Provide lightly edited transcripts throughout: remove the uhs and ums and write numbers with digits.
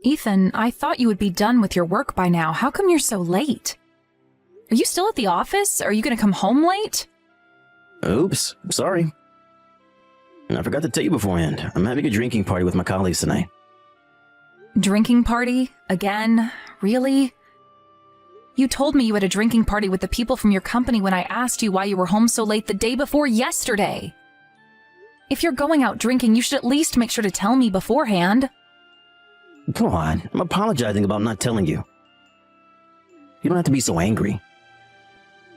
Ethan, I thought you would be done with your work by now. How come you're so late? Are you still at the office? Are you going to come home late? Oops, sorry. I forgot to tell you beforehand. I'm having a drinking party with my colleagues tonight. Drinking party? Again? Really? You told me you had a drinking party with the people from your company when I asked you why you were home so late the day before yesterday. If you're going out drinking, you should at least make sure to tell me beforehand. Come on, I'm apologizing about not telling you. You don't have to be so angry.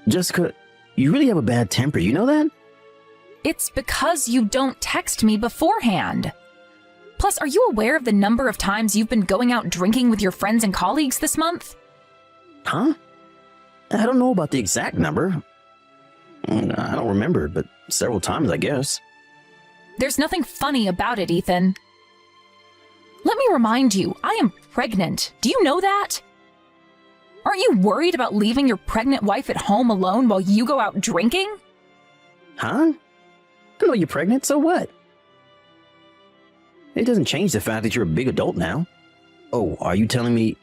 Jessica, you really have a bad temper, you know that? It's because you don't text me beforehand. Plus, are you aware of the number of times you've been going out drinking with your friends and colleagues this month? Huh? I don't know about the exact number. I don't remember, but several times, I guess. There's nothing funny about it, Ethan. Let me remind you, I am pregnant. Do you know that? Aren't you worried about leaving your pregnant wife at home alone while you go out drinking? Huh? I know you're pregnant, so what? It doesn't change the fact that you're a big adult now. Oh, are you telling me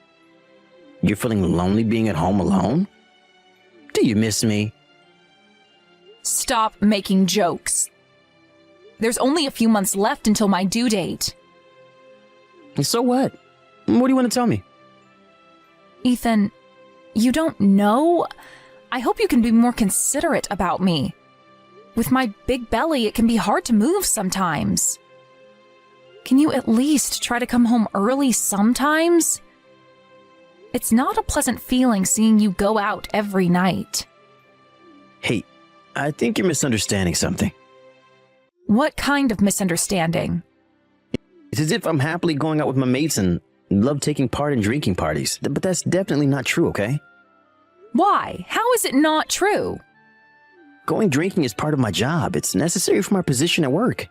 you're feeling lonely being at home alone? Do you miss me? Stop making jokes. There's only a few months left until my due date. So what? What do you want to tell me? Ethan, you don't know? I hope you can be more considerate about me. With my big belly, it can be hard to move sometimes. Can you at least try to come home early sometimes? It's not a pleasant feeling seeing you go out every night. Hey, I think you're misunderstanding something. What kind of misunderstanding? It's as if I'm happily going out with my mates and love taking part in drinking parties. But that's definitely not true, okay? Why? How is it not true? Going drinking is part of my job. It's necessary for my position at work.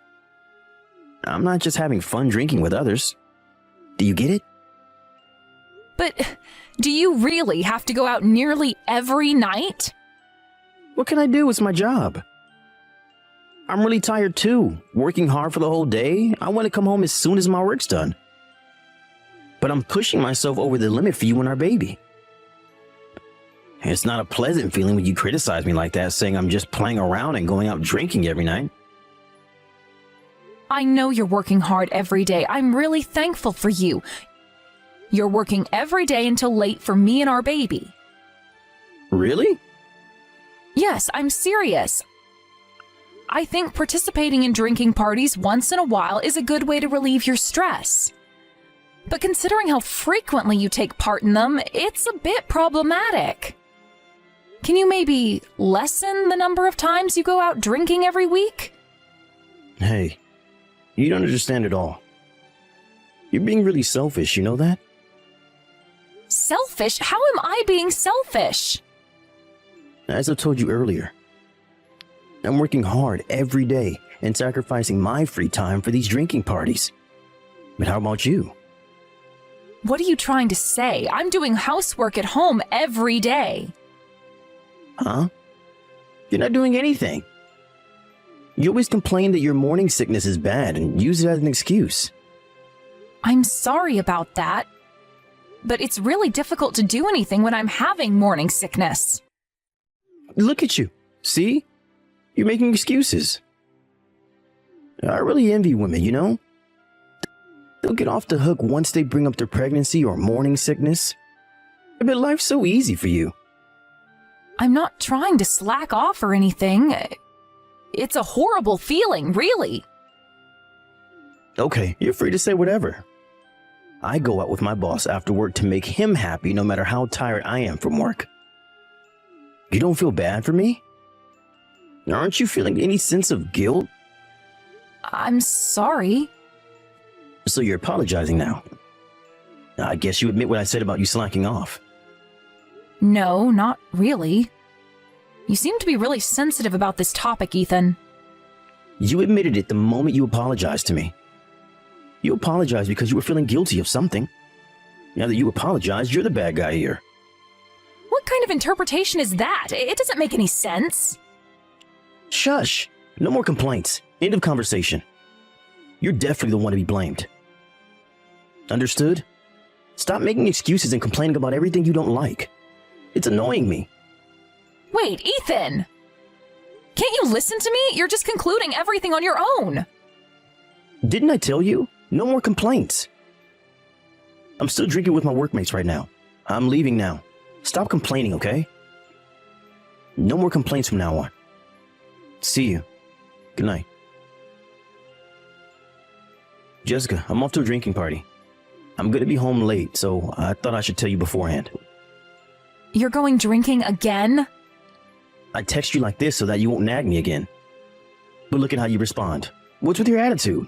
I'm not just having fun drinking with others. Do you get it? But do you really have to go out nearly every night? What can I do? It's my job. I'm really tired too. Working hard for the whole day. I want to come home as soon as my work's done. But I'm pushing myself over the limit for you and our baby. It's not a pleasant feeling when you criticize me like that, saying I'm just playing around and going out drinking every night. I know you're working hard every day. I'm really thankful for you. You're working every day until late for me and our baby. Really? Yes, I'm serious. I think participating in drinking parties once in a while is a good way to relieve your stress. But considering how frequently you take part in them, it's a bit problematic. Can you maybe lessen the number of times you go out drinking every week? Hey, you don't understand at all. You're being really selfish, you know that? Selfish? How am I being selfish? As I told you earlier, I'm working hard every day and sacrificing my free time for these drinking parties. But how about you? What are you trying to say? I'm doing housework at home every day. Huh? You're not doing anything. You always complain that your morning sickness is bad and use it as an excuse. I'm sorry about that, but it's really difficult to do anything when I'm having morning sickness. Look at you. See? You're making excuses. I really envy women, you know? They'll get off the hook once they bring up their pregnancy or morning sickness. But life's so easy for you. I'm not trying to slack off or anything. It's a horrible feeling, really. Okay, you're free to say whatever. I go out with my boss after work to make him happy no matter how tired I am from work. You don't feel bad for me? Aren't you feeling any sense of guilt? I'm sorry. So you're apologizing now. I guess you admit what I said about you slacking off. No, not really. You seem to be really sensitive about this topic, Ethan. You admitted it the moment you apologized to me. You apologized because you were feeling guilty of something. Now that you apologized, you're the bad guy here. What kind of interpretation is that? It doesn't make any sense. Shush! No more complaints. End of conversation. You're definitely the one to be blamed. Understood? Stop making excuses and complaining about everything you don't like. It's annoying me. Wait, Ethan! Can't you listen to me? You're just concluding everything on your own. Didn't I tell you? No more complaints. I'm still drinking with my workmates right now. I'm leaving now. Stop complaining, okay? No more complaints from now on. See you. Good night. Jessica, I'm off to a drinking party. I'm gonna be home late, so I thought I should tell you beforehand. You're going drinking again? I text you like this so that you won't nag me again. But look at how you respond. What's with your attitude?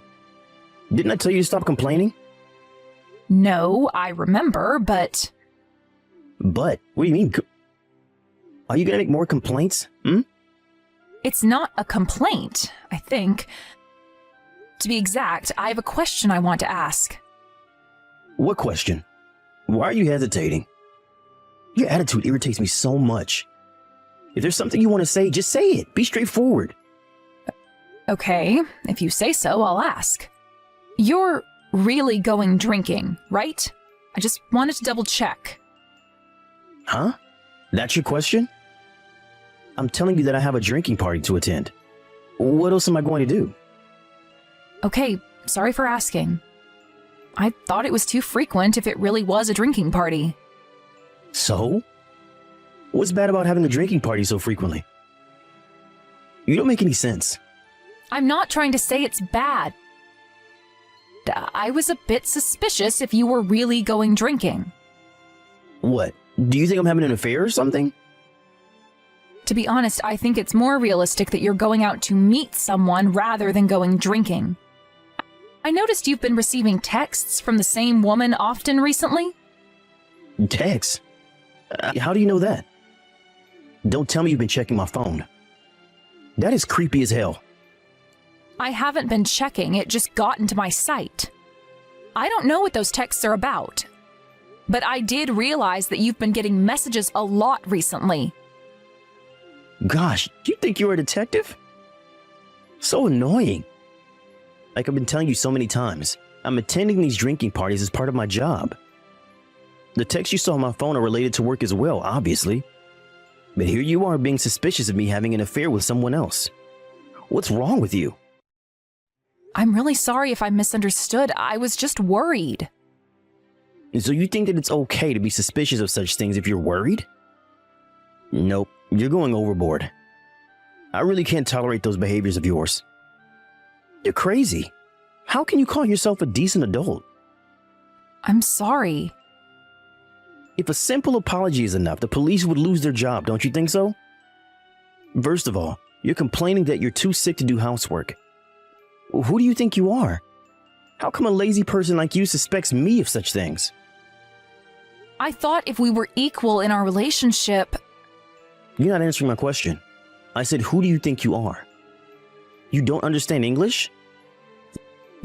Didn't I tell you to stop complaining? No, I remember, but... But? What do you mean? Are you gonna make more complaints? It's not a complaint, I think. To be exact, I have a question I want to ask. What question? Why are you hesitating? Your attitude irritates me so much. If there's something you want to say, just say it. Be straightforward. Okay, if you say so, I'll ask. You're really going drinking, right? I just wanted to double check. Huh? That's your question? I'm telling you that I have a drinking party to attend. What else am I going to do? Okay, sorry for asking. I thought it was too frequent if it really was a drinking party. So? What's bad about having a drinking party so frequently? You don't make any sense. I'm not trying to say it's bad. I was a bit suspicious if you were really going drinking. What? Do you think I'm having an affair or something? To be honest, I think it's more realistic that you're going out to meet someone rather than going drinking. I noticed you've been receiving texts from the same woman often recently. Texts? How do you know that? Don't tell me you've been checking my phone. That is creepy as hell. I haven't been checking, it just got into my sight. I don't know what those texts are about, but I did realize that you've been getting messages a lot recently. Gosh, you think you're a detective? So annoying. Like I've been telling you so many times, I'm attending these drinking parties as part of my job. The texts you saw on my phone are related to work as well, obviously. But here you are being suspicious of me having an affair with someone else. What's wrong with you? I'm really sorry if I misunderstood. I was just worried. So you think that it's okay to be suspicious of such things if you're worried? Nope, you're going overboard. I really can't tolerate those behaviors of yours. You're crazy. How can you call yourself a decent adult? I'm sorry. If a simple apology is enough, the police would lose their job, don't you think so? First of all, you're complaining that you're too sick to do housework. Who do you think you are? How come a lazy person like you suspects me of such things? I thought if we were equal in our relationship... You're not answering my question. I said, who do you think you are? You don't understand English?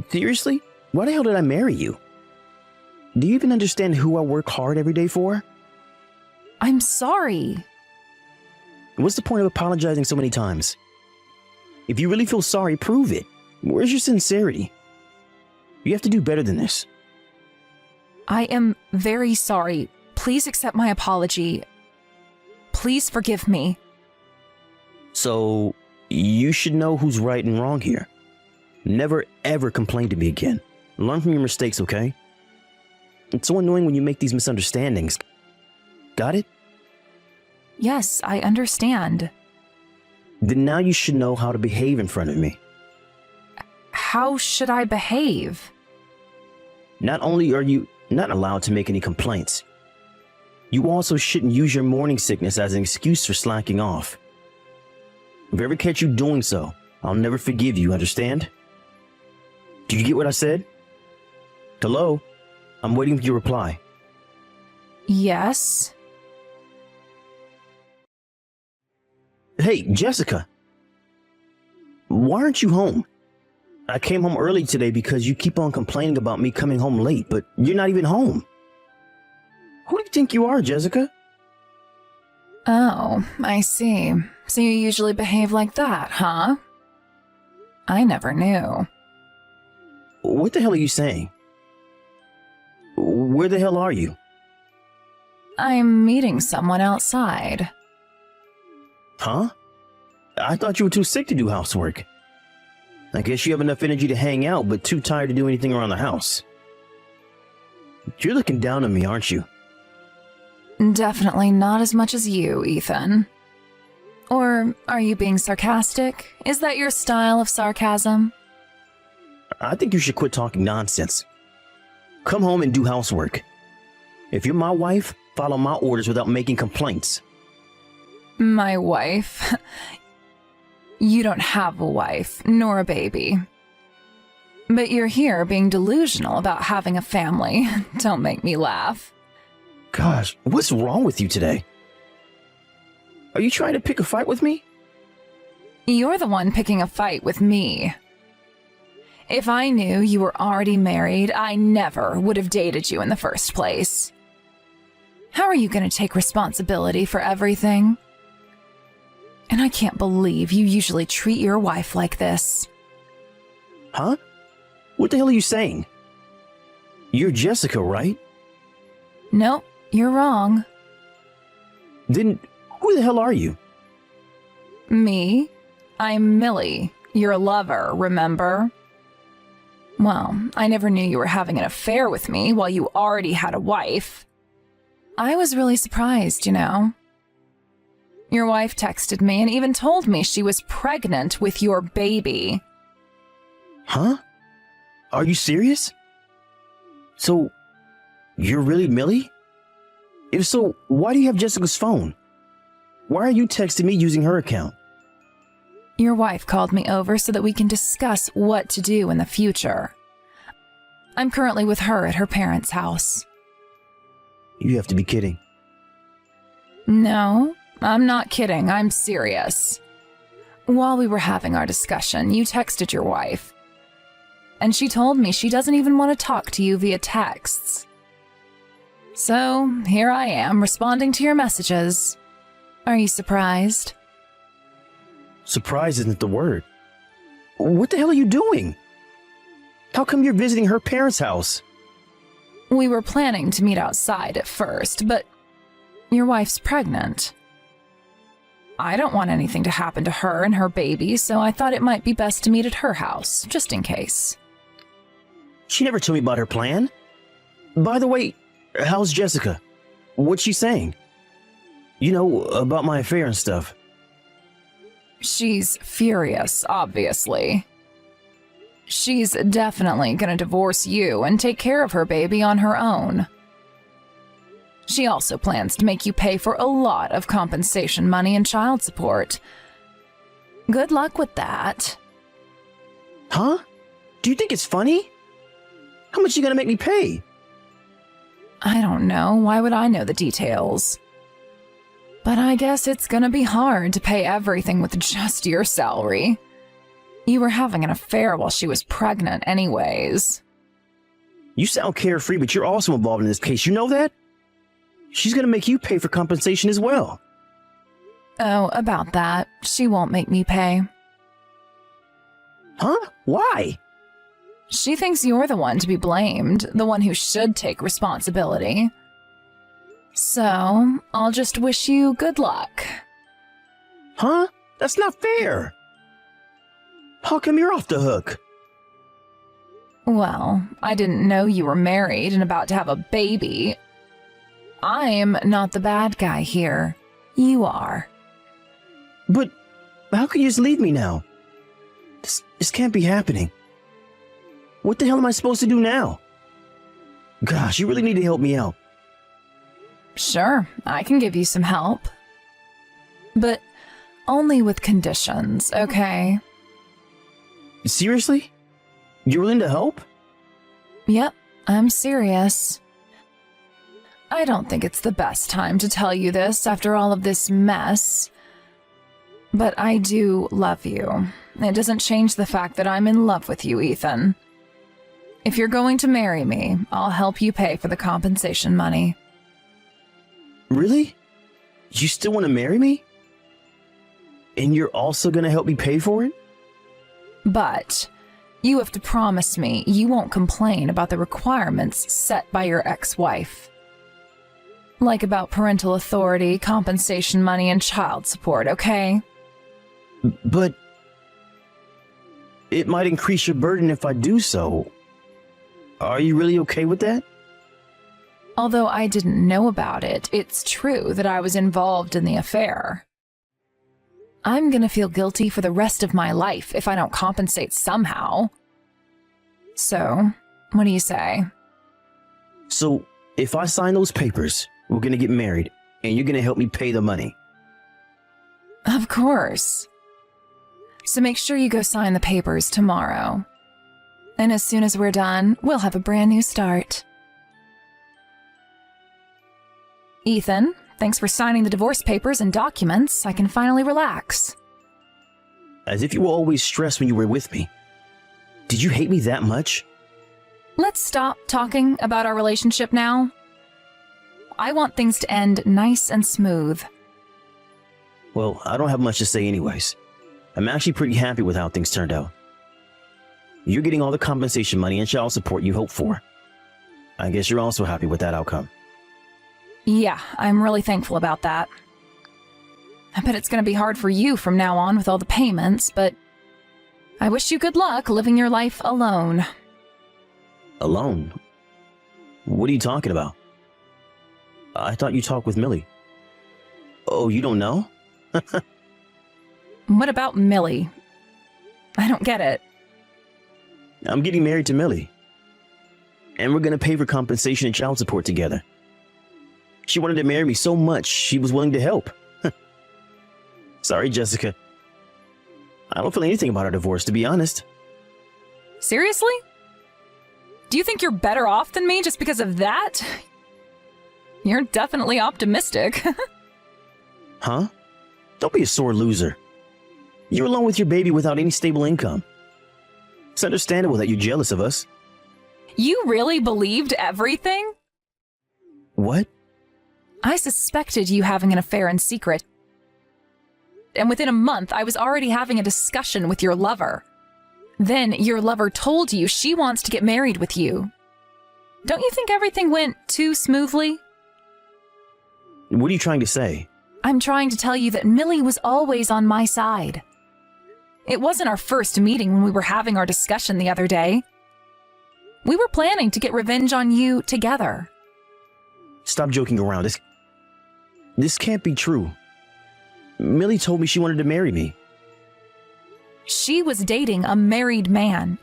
Seriously? Why the hell did I marry you? Do you even understand who I work hard every day for? I'm sorry. What's the point of apologizing so many times? If you really feel sorry, prove it. Where's your sincerity? You have to do better than this. I am very sorry. Please accept my apology. Please forgive me. So, you should know who's right and wrong here. Never ever complain to me again. Learn from your mistakes, okay? It's so annoying when you make these misunderstandings. Got it? Yes, I understand. Then now you should know how to behave in front of me. How should I behave? Not only are you not allowed to make any complaints, you also shouldn't use your morning sickness as an excuse for slacking off. If I ever catch you doing so, I'll never forgive you, understand? Do you get what I said? Hello? I'm waiting for your reply. Yes. Hey, Jessica. Why aren't you home? I came home early today because you keep on complaining about me coming home late, but you're not even home. Who do you think you are, Jessica? Oh, I see. So you usually behave like that, huh? I never knew. What the hell are you saying? Where the hell are you? I'm meeting someone outside. Huh? I thought you were too sick to do housework. I guess you have enough energy to hang out, but too tired to do anything around the house. You're looking down on me, aren't you? Definitely not as much as you, Ethan. Or are you being sarcastic? Is that your style of sarcasm? I think you should quit talking nonsense. Come home and do housework. If you're my wife, follow my orders without making complaints. My wife? You don't have a wife, nor a baby. But you're here being delusional about having a family. Don't make me laugh. Gosh, what's wrong with you today? Are you trying to pick a fight with me? You're the one picking a fight with me. If I knew you were already married, I never would have dated you in the first place. How are you going to take responsibility for everything? And I can't believe you usually treat your wife like this. Huh? What the hell are you saying? You're Jessica, right? Nope, you're wrong. Then who the hell are you? Me? I'm Millie, your lover, remember? Well, I never knew you were having an affair with me while you already had a wife. I was really surprised, you know. Your wife texted me and even told me she was pregnant with your baby. Huh? Are you serious? So, you're really Millie? If so, why do you have Jessica's phone? Why are you texting me using her account? Your wife called me over so that we can discuss what to do in the future. I'm currently with her at her parents' house. You have to be kidding. No, I'm not kidding. I'm serious. While we were having our discussion, you texted your wife. And she told me she doesn't even want to talk to you via texts. So, here I am, responding to your messages. Are you surprised? Surprise isn't the word. What the hell are you doing? How come you're visiting her parents' house? We were planning to meet outside at first, but your wife's pregnant. I don't want anything to happen to her and her baby, so I thought it might be best to meet at her house, just in case. She never told me about her plan. By the way, how's Jessica? What's she saying? You know, about my affair and stuff. She's furious, obviously. She's definitely gonna divorce you and take care of her baby on her own. She also plans to make you pay for a lot of compensation money and child support. Good luck with that. Huh? Do you think it's funny? How much are you gonna make me pay? I don't know. Why would I know the details? But I guess it's gonna be hard to pay everything with just your salary. You were having an affair while she was pregnant anyways. You sound carefree, but you're also involved in this case. You know that? She's gonna make you pay for compensation as well. Oh, about that. She won't make me pay. Huh? Why? She thinks you're the one to be blamed, the one who should take responsibility. So, I'll just wish you good luck. Huh? That's not fair. How come you're off the hook? Well, I didn't know you were married and about to have a baby. I'm not the bad guy here. You are. But how can you just leave me now? This can't be happening. What the hell am I supposed to do now? Gosh, you really need to help me out. Sure, I can give you some help. But only with conditions, okay? Seriously? You're willing to help? Yep, I'm serious. I don't think it's the best time to tell you this after all of this mess. But I do love you. It doesn't change the fact that I'm in love with you, Ethan. If you're going to marry me, I'll help you pay for the compensation money. Really? You still want to marry me? And you're also going to help me pay for it? But You have to promise me you won't complain about the requirements set by your ex-wife. Like about parental authority, compensation money, and child support, okay? But it might increase your burden if I do so. Are you really okay with that? Although I didn't know about it, it's true that I was involved in the affair. I'm gonna feel guilty for the rest of my life if I don't compensate somehow. So, what do you say? So, if I sign those papers, we're gonna get married, and you're gonna help me pay the money. Of course. So make sure you go sign the papers tomorrow. And as soon as we're done, we'll have a brand new start. Ethan, thanks for signing the divorce papers and documents. I can finally relax. As if you were always stressed when you were with me. Did you hate me that much? Let's stop talking about our relationship now. I want things to end nice and smooth. Well, I don't have much to say anyways. I'm actually pretty happy with how things turned out. You're getting all the compensation money and child support you hoped for. I guess you're also happy with that outcome. Yeah, I'm really thankful about that. I bet it's going to be hard for you from now on with all the payments, but I wish you good luck living your life alone. Alone? What are you talking about? I thought you talked with Millie. Oh, you don't know? What about Millie? I don't get it. I'm getting married to Millie. And we're gonna pay for compensation and child support together. She wanted to marry me so much, she was willing to help. Sorry, Jessica. I don't feel anything about our divorce, to be honest. Seriously? Do you think you're better off than me just because of that? You're definitely optimistic. Huh? Don't be a sore loser. You're alone with your baby without any stable income. It's understandable that you're jealous of us. You really believed everything? What? I suspected you having an affair in secret. And within a month, I was already having a discussion with your lover. Then your lover told you she wants to get married with you. Don't you think everything went too smoothly? What are you trying to say? I'm trying to tell you that Millie was always on my side. It wasn't our first meeting when we were having our discussion the other day. We were planning to get revenge on you together. Stop joking around. This can't be true. Millie told me she wanted to marry me. She was dating a married man,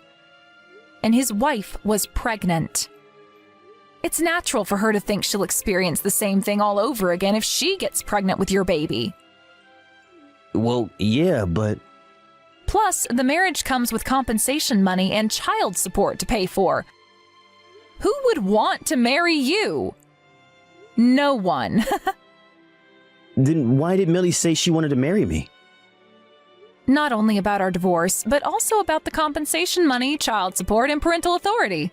and his wife was pregnant. It's natural for her to think she'll experience the same thing all over again if she gets pregnant with your baby. Well, yeah, but... Plus, the marriage comes with compensation money and child support to pay for. Who would want to marry you? No one. Then why did Millie say she wanted to marry me? Not only about our divorce, but also about the compensation money, child support, and parental authority.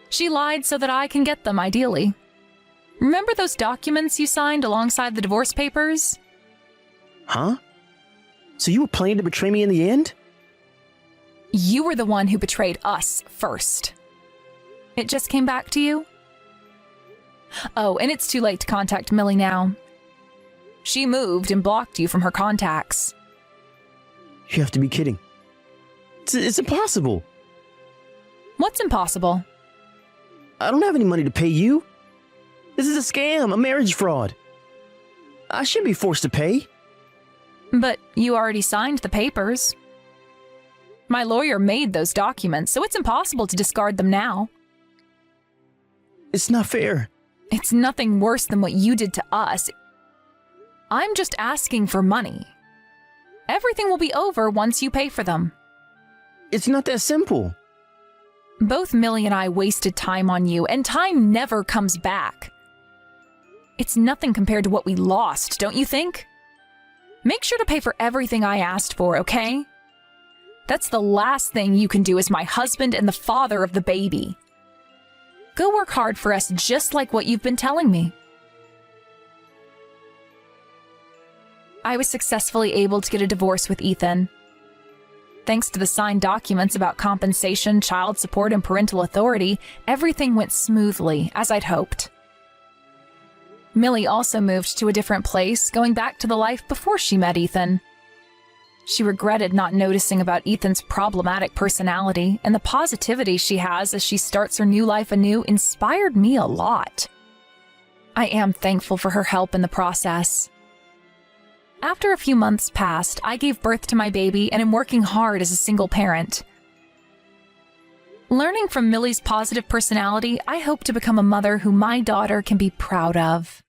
She lied so that I can get them, ideally. Remember those documents you signed alongside the divorce papers? Huh? So you were planning to betray me in the end? You were the one who betrayed us first. It just came back to you? Oh, and it's too late to contact Millie now. She moved and blocked you from her contacts. You have to be kidding. It's impossible. What's impossible? I don't have any money to pay you. This is a scam, a marriage fraud. I shouldn't be forced to pay. But you already signed the papers. My lawyer made those documents, so it's impossible to discard them now. It's not fair. It's nothing worse than what you did to us. I'm just asking for money. Everything will be over once you pay for them. It's not that simple. Both Millie and I wasted time on you, and time never comes back. It's nothing compared to what we lost, don't you think? Make sure to pay for everything I asked for, okay? That's the last thing you can do as my husband and the father of the baby. Go work hard for us just like what you've been telling me. I was successfully able to get a divorce with Ethan. Thanks to the signed documents about compensation, child support, and parental authority, everything went smoothly, as I'd hoped. Millie also moved to a different place, going back to the life before she met Ethan. She regretted not noticing about Ethan's problematic personality, and the positivity she has as she starts her new life anew inspired me a lot. I am thankful for her help in the process. After a few months passed, I gave birth to my baby and am working hard as a single parent. Learning from Millie's positive personality, I hope to become a mother who my daughter can be proud of.